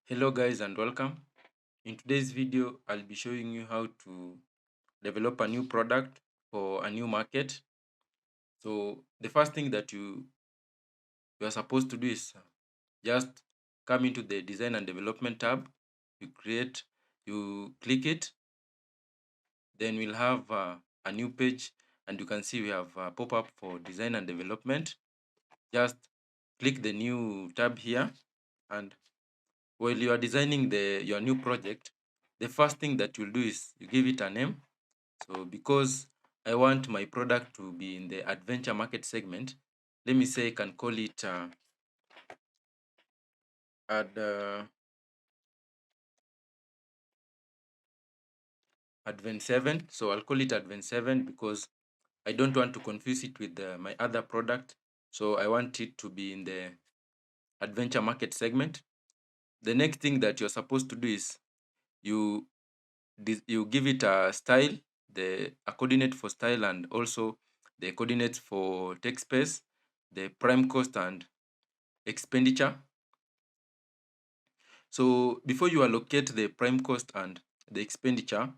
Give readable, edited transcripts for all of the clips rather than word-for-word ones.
Hello guys and welcome. In today's video, I'll be showing you how to develop a new product for a new market. So the first thing that you are supposed to do is just come into the design and development tab. You click it, then we'll have a new page and you can see we have a pop-up for design and development. Just click the new tab here, and while you are designing your new project, the first thing that you'll do is you give it a name. So because I want my product to be in the adventure market segment, let me say I can call it ad, Advent 7. So I'll call it Advent 7 because I don't want to confuse it with my other product. So I want it to be in the adventure market segment. The next thing that you're supposed to do is you you give it a style, a coordinate for style, and also the coordinates for text space, the prime cost and expenditure. So before you allocate the prime cost and the expenditure,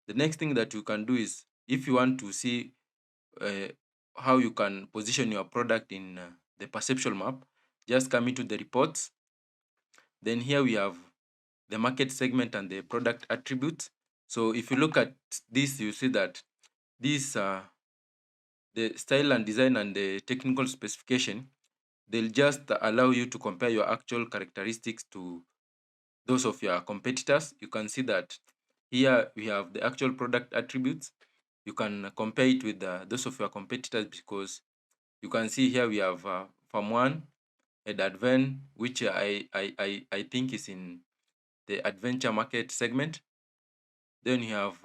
the next thing that you can do is, if you want to see uh, how you can position your product in the perceptual map, just come into the reports. Then here we have the market segment and the product attributes. So if you look at this, you see that these the style and design and the technical specification, they'll just allow you to compare your actual characteristics to those of your competitors. You can see that here we have the actual product attributes. You can compare it with those of your competitors, because you can see here we have Farm 1, Adven, which I think is in the adventure market segment. Then you have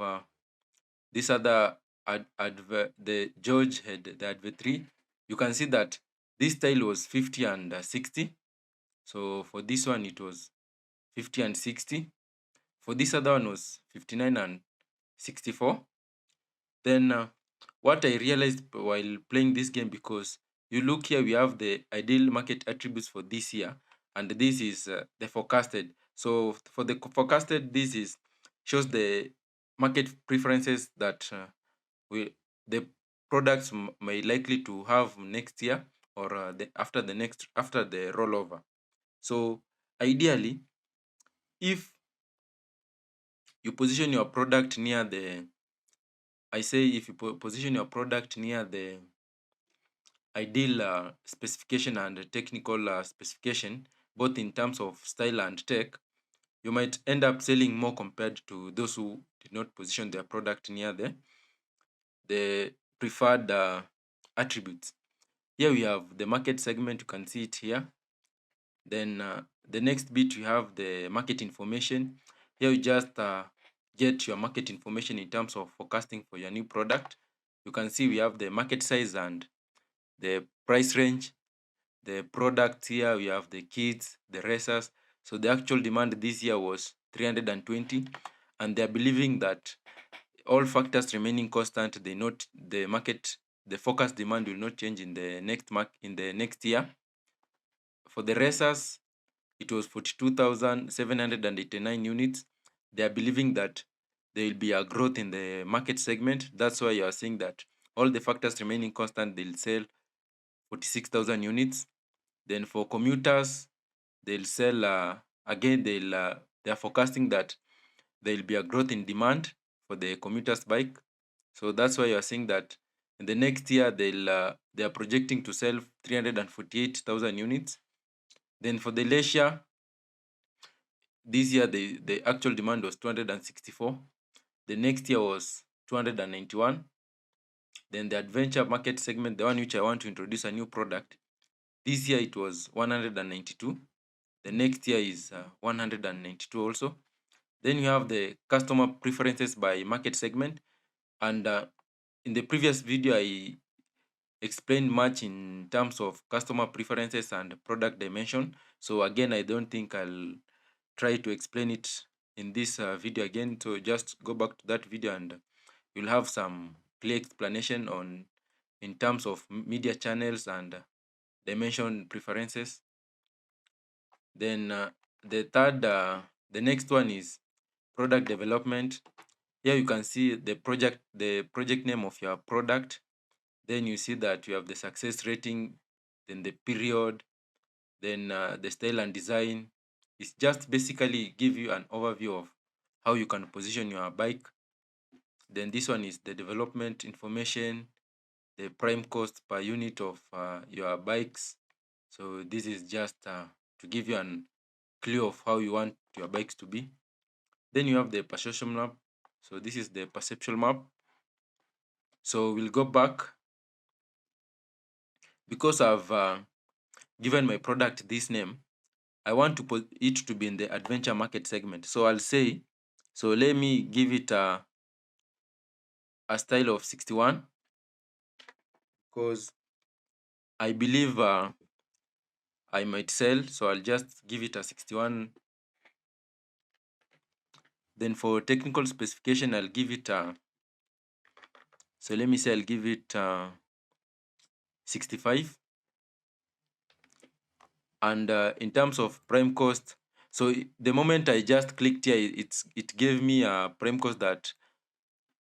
this other the George had the Adve 3. You can see that this style was 50 and 60. So for this one, it was 50 and 60. For this other one was 59 and 64. Then what I realized while playing this game, because you look here, we have the ideal market attributes for this year, and this is the forecasted. So for the forecasted, this is shows the market preferences that we the products may likely to have next year, or after the rollover. So ideally, if you position your product near the I say if you position your product near the ideal specification and technical specification, both in terms of style and tech, you might end up selling more compared to those who did not position their product near the preferred attributes. Here we have the market segment, you can see it here. Then the next bit, we have the market information. Here you just get your market information in terms of forecasting for your new product. You can see we have the market size and the price range. The products here, we have the kids, the racers. So the actual demand this year was 320, and they're believing that all factors remaining constant, the forecast demand will not change in the next year. For the racers, it was 42,789 units. They are believing that there will be a growth in the market segment. That's why you are seeing that all the factors remaining constant, they'll sell 46,000 units. Then for commuters, they'll sell again. They are forecasting that there will be a growth in demand for the commuters bike. So that's why you are seeing that in the next year they are projecting to sell 348,000 units. Then for the leisure, this year the actual demand was 264. The next year was 291. Then the adventure market segment, the one which I want to introduce a new product, this year it was 192. The next year is 192 also. Then you have the customer preferences by market segment. And in the previous video, I explained much in terms of customer preferences and product dimension. So again, I don't think I'll try to explain it in this video again. So just go back to that video and you'll have some clear explanation on in terms of media channels and dimension preferences. Then the next one is product development. Here you can see the project name of your product. Then you see that you have the success rating, then the period, then the style and design. It's just basically give you an overview of how you can position your bike. Then this one is the development information, the prime cost per unit of your bikes. So this is just to give you an clue of how you want your bikes to be. Then you have the perception map. So this is the perceptual map. So we'll go back because I've given my product this name. I want to put it to be in the adventure market segment. So I'll say, so let me give it a style of 61 because I believe I might sell. So I'll just give it a 61. Then for technical specification, I'll give it so let me say I'll give it 65. And in terms of prime cost, so the moment I just clicked here, it gave me a prime cost that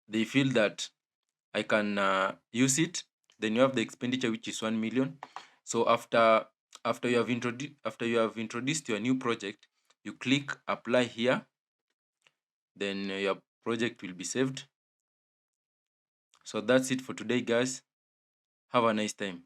they feel that I can use it. Then you have the expenditure, which is 1 million. So after you have introduced your new project, you click apply here. Then your project will be saved. So that's it for today, guys. Have a nice time.